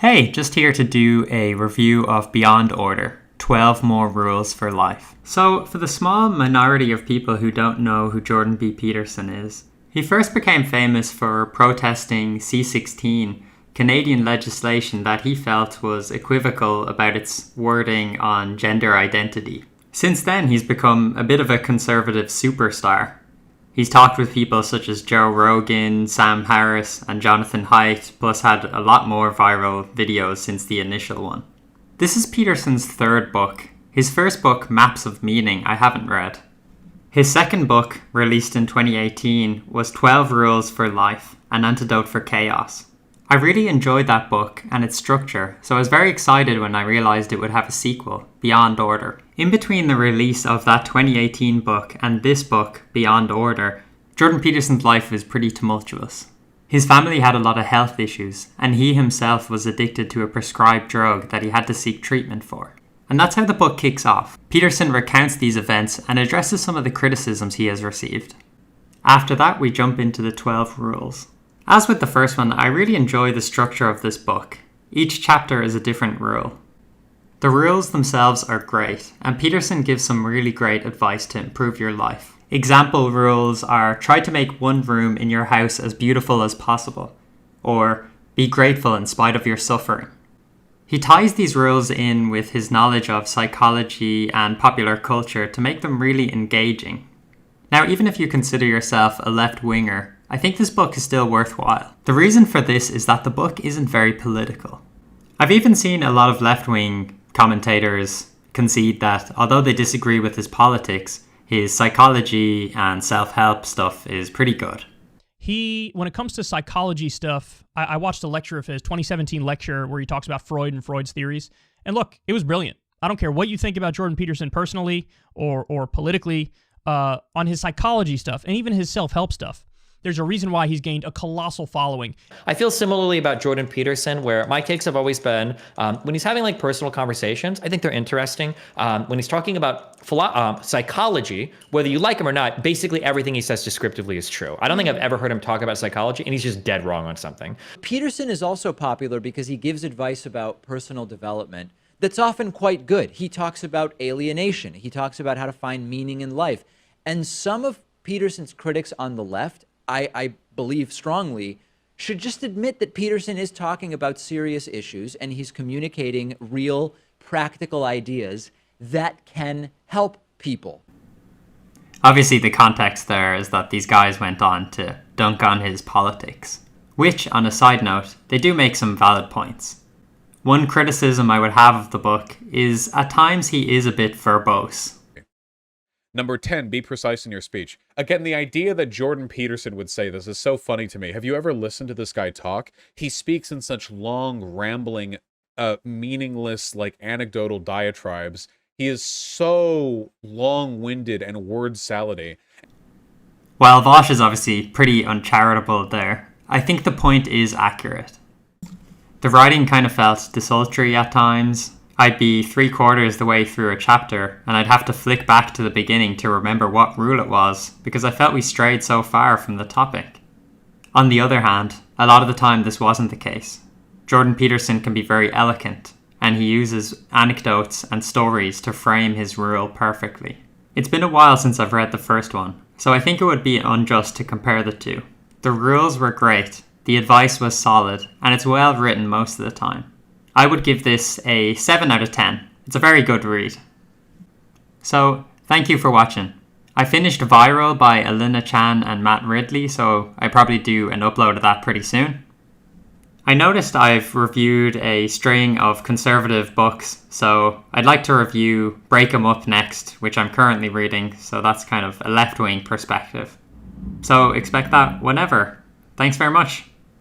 Hey, just here to do a review of Beyond Order, 12 More Rules for Life. So, for the small minority of people who don't know who Jordan B. Peterson is, he first became famous for protesting C-16, Canadian legislation that he felt was equivocal about its wording on gender identity. Since then, he's become a bit of a conservative superstar. He's talked with people such as Joe Rogan, Sam Harris, and Jonathan Haidt, plus had a lot more viral videos since the initial one. This is Peterson's third book. His first book, Maps of Meaning, I haven't read. His second book, released in 2018, was 12 Rules for Life, An Antidote for Chaos. I really enjoyed that book and its structure, so I was very excited when I realised it would have a sequel, Beyond Order. In between the release of that 2018 book and this book, Beyond Order, Jordan Peterson's life was pretty tumultuous. His family had a lot of health issues, and he himself was addicted to a prescribed drug that he had to seek treatment for. And that's how the book kicks off. Peterson recounts these events and addresses some of the criticisms he has received. After that, we jump into the 12 rules. As with the first one, I really enjoy the structure of this book. Each chapter is a different rule. The rules themselves are great, and Peterson gives some really great advice to improve your life. Example rules are try to make one room in your house as beautiful as possible, or be grateful in spite of your suffering. He ties these rules in with his knowledge of psychology and popular culture to make them really engaging. Now, even if you consider yourself a left-winger, I think this book is still worthwhile. The reason for this is that the book isn't very political. I've even seen a lot of left-wing commentators concede that although they disagree with his politics, his psychology and self-help stuff is pretty good. When it comes to psychology stuff, I watched a lecture of his, 2017 lecture, where he talks about Freud and Freud's theories. And look, it was brilliant. I don't care what you think about Jordan Peterson personally or politically, on his psychology stuff and even his self-help stuff. There's a reason why he's gained a colossal following. I feel similarly about Jordan Peterson, where my takes have always been, when he's having like personal conversations, I think they're interesting. When he's talking about psychology, whether you like him or not, basically everything he says descriptively is true. I don't think I've ever heard him talk about psychology and he's just dead wrong on something. Peterson is also popular because he gives advice about personal development that's often quite good. He talks about alienation. He talks about how to find meaning in life. And some of Peterson's critics on the left, I believe strongly, should just admit that Peterson is talking about serious issues and he's communicating real, practical ideas that can help people. Obviously, the context there is that these guys went on to dunk on his politics, which, on a side note, they do make some valid points. One criticism I would have of the book is at times he is a bit verbose. Number 10, be precise in your speech. Again, the idea that Jordan Peterson would say this is so funny to me. Have you ever listened to this guy talk? He speaks in such long, rambling, meaningless, like anecdotal diatribes. He is so long-winded and word-salady. While Vosh is obviously pretty uncharitable there, I think the point is accurate. The writing kind of felt desultory at times. I'd be 3/4 the way through a chapter and I'd have to flick back to the beginning to remember what rule it was because I felt we strayed so far from the topic. On the other hand, a lot of the time this wasn't the case. Jordan Peterson can be very eloquent and he uses anecdotes and stories to frame his rule perfectly. It's been a while since I've read the first one, so I think it would be unjust to compare the two. The rules were great, the advice was solid, and it's well written most of the time. I would give this a 7 out of 10. It's a very good read. So, thank you for watching. I finished Viral by Alina Chan and Matt Ridley, so I probably do an upload of that pretty soon. I noticed I've reviewed a string of conservative books, so I'd like to review Break 'em Up next, which I'm currently reading, so that's kind of a left-wing perspective. So expect that whenever. Thanks very much.